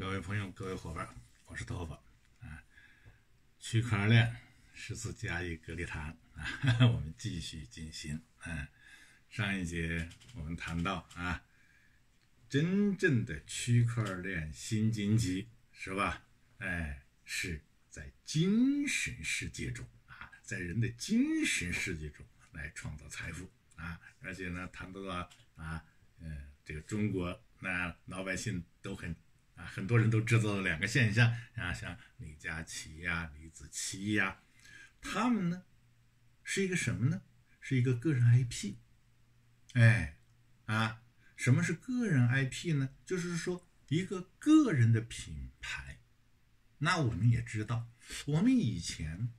各位朋友，各位伙伴，我是头发啊。区块链14次加以隔离谈啊，我们继续进行。上一节我们谈到啊，真正的区块链新经济是吧？是在精神世界中啊，在人的精神世界中来创造财富啊，而且呢，谈到了这个中国那老百姓都很多人都知道了两个现象啊，像李佳琦呀、李子柒呀，他们呢是一个什么呢？是一个个人 IP。什么是个人 IP 呢？就是说一个个人的品牌。那我们也知道，我们以前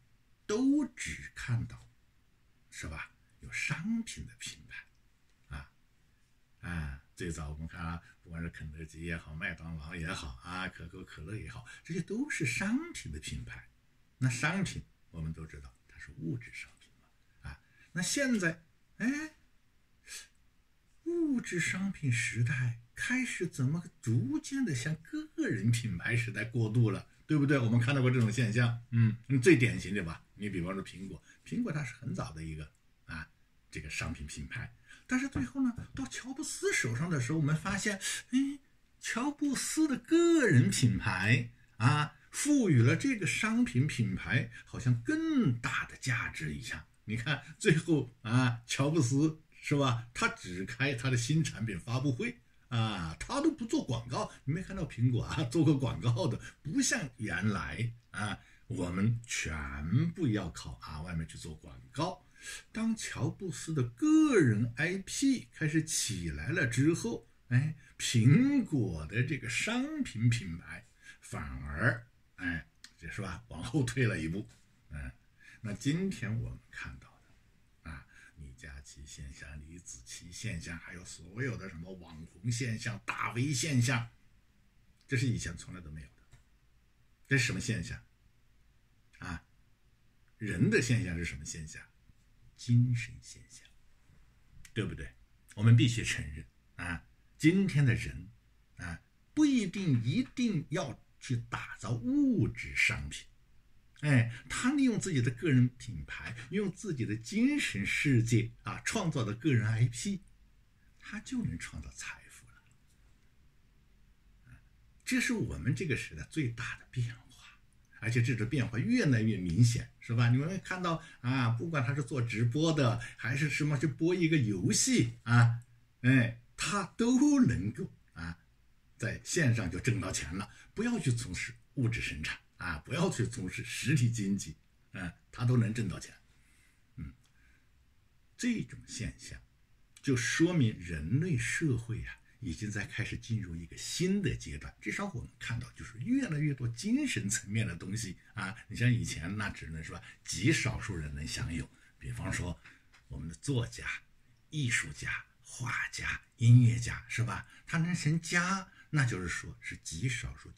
都只看到是吧？有商品的品牌最早我们看啊，不管是肯德基也好，麦当劳也好啊，可口可乐也好，这些都是商品的品牌。那商品我们都知道它是物质商品嘛那现在物质商品时代开始怎么逐渐的向个人品牌时代过渡了，对不对？我们看到过这种现象。最典型的吧，你比方说苹果它是很早的一个这个商品品牌，但是最后呢，到乔布斯手上的时候，我们发现，乔布斯的个人品牌赋予了这个商品品牌好像更大的价值一样。你看最后乔布斯是吧？他只开他的新产品发布会他都不做广告。你没看到苹果做过广告的，不像原来我们全部要靠外面去做广告。当乔布斯的个人 IP 开始起来了之后，苹果的这个商品品牌反而这是吧往后退了一步。那今天我们看到的李佳琦现象、李子柒现象，还有所有的什么网红现象、大 V 现象，这是以前从来都没有的。这是什么现象人的现象是什么现象？精神现象，对不对？我们必须承认今天的人不一定要去打造物质商品。他利用自己的个人品牌，用自己的精神世界创造的个人 IP， 他就能创造财富了。这是我们这个时代最大的变化。而且这种变化越来越明显，是吧？你们会看到不管他是做直播的，还是什么去播一个游戏他都能够在线上就挣到钱了，不要去从事物质生产不要去从事实体经济他都能挣到钱。这种现象就说明人类社会已经在开始进入一个新的阶段。至少我们看到就是越来越多精神层面的东西你像以前那只能说极少数人能享有，比方说我们的作家、艺术家、画家、音乐家，是吧？他能成家，那就是说是极少数。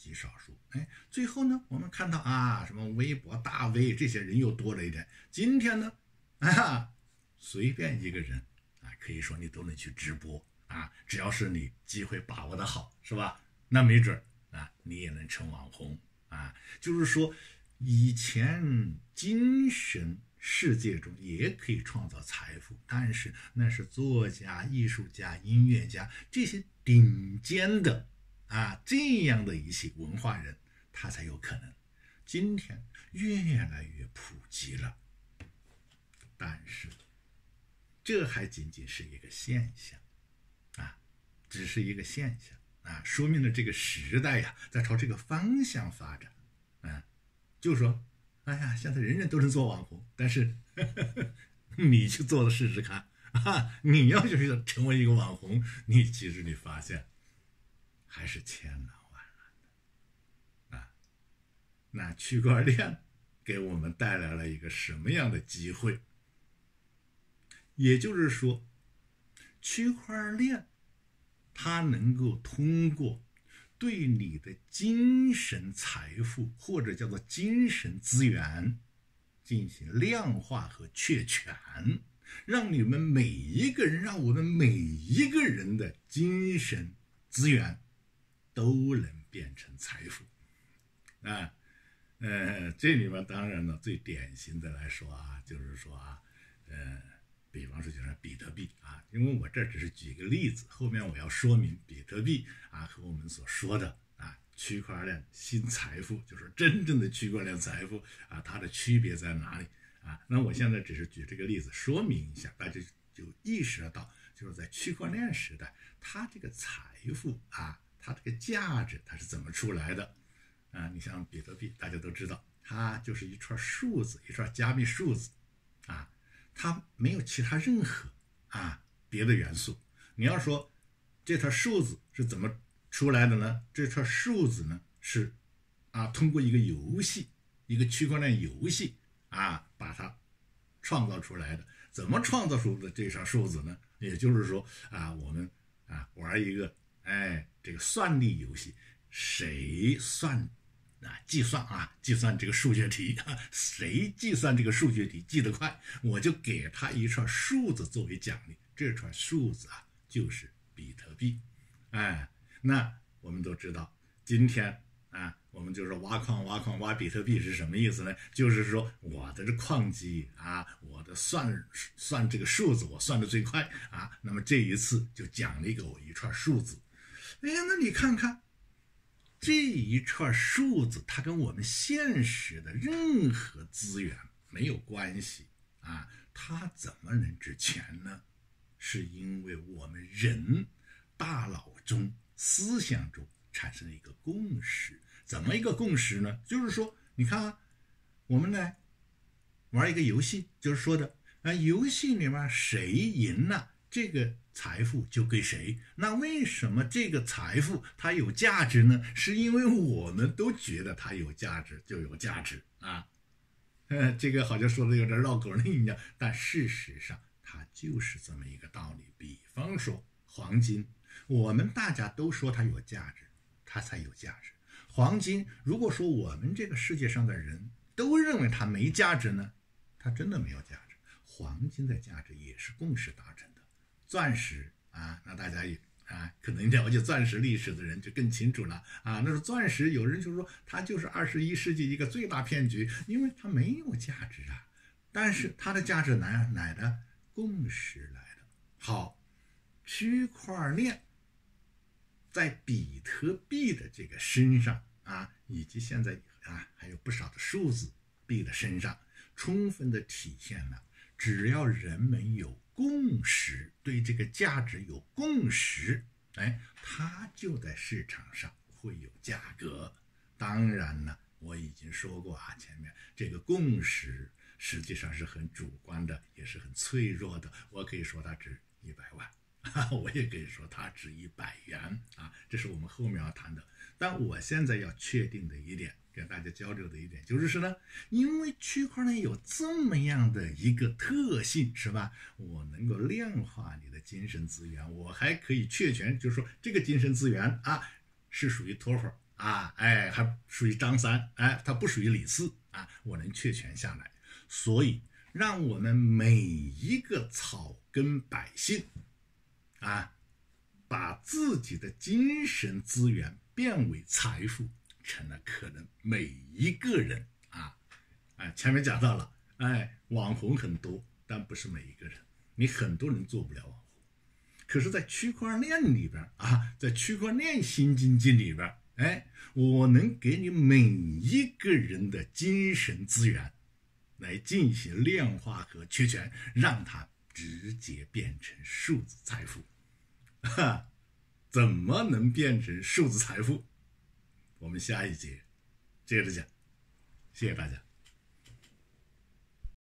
最后呢，我们看到什么微博大 V 这些人又多了一点。今天呢随便一个人可以说你都能去直播只要是你机会把握的好，是吧？那没准你也能成网红就是说以前精神世界中也可以创造财富，但是那是作家、艺术家、音乐家这些顶尖的这样的一些文化人，他才有可能。今天越来越普及了，但是这还仅仅是一个现象只是一个现象说明了这个时代在朝这个方向发展就是说现在人人都能做网红，但是你去做了试试看你要就是成为一个网红，其实你发现还是千难万难的那区块链给我们带来了一个什么样的机会？也就是说，区块链它能够通过对你的精神财富或者叫做精神资源进行量化和确权，让我们每一个人的精神资源都能变成财富啊。这里面当然呢，最典型的来说啊，就是说啊，比方说就是比特币啊，因为我这只是举个例子，后面我要说明比特币啊和我们所说的啊区块链新财富，就是真正的区块链财富啊，它的区别在哪里啊？那我现在只是举这个例子说明一下，大家就意识得到，就是在区块链时代，它这个财富啊，它这个价值它是怎么出来的啊？你像比特币，大家都知道，它就是一串数字，一串加密数字啊。它没有其他任何别的元素。你要说这串数字是怎么出来的呢？这串数字呢是通过一个游戏，一个区块链游戏把它创造出来的。怎么创造出的这串数字呢？也就是说我们玩一个这个算力游戏，谁计算这个数学题谁计算这个数学题记得快，我就给他一串数字作为奖励。这串数字就是比特币。那我们都知道，今天我们就是挖矿挖比特币是什么意思呢？就是说我的这矿机我的算这个数字我算的最快那么这一次就奖励给我一串数字。那你看看这一串数字，它跟我们现实的任何资源没有关系它怎么能值钱呢？是因为我们人大脑中思想中产生了一个共识。怎么一个共识呢？就是说你看我们来玩一个游戏，就是说的游戏里面谁赢了，这个财富就给谁。那为什么这个财富它有价值呢？是因为我们都觉得它有价值就有价值这个好像说的有点绕口令一样，但事实上它就是这么一个道理。比方说黄金，我们大家都说它有价值，它才有价值。黄金，如果说我们这个世界上的人都认为它没价值呢，它真的没有价值。黄金的价值也是共识达成的。钻石那大家也可能了解钻石历史的人就更清楚了那是钻石，有人就说它就是21世纪一个最大骗局，因为它没有价值但是它的价值哪的？共识来的。好，区块链在比特币的这个身上以及现在还有不少的数字币的身上，充分的体现了只要人们有共识，对这个价值有共识，它就在市场上会有价格。当然了，我已经说过前面这个共识实际上是很主观的，也是很脆弱的。我可以说它值100万我也可以说它值100元这是我们后面要谈的。但我现在要确定的一点，跟大家交流的一点就是呢，因为区块链有这么样的一个特性，是吧？我能够量化你的精神资源，我还可以确权，就是说这个精神资源是属于托佛还属于张三它不属于李四我能确权下来。所以让我们每一个草根百姓把自己的精神资源变为财富，成了可能每一个人前面讲到了网红很多，但不是每一个人，你很多人做不了网红。可是在区块链里边在区块链新经济里边我能给你每一个人的精神资源来进行量化和确权，让它直接变成数字财富怎么能变成数字财富？我们下一节接着讲。谢谢大家。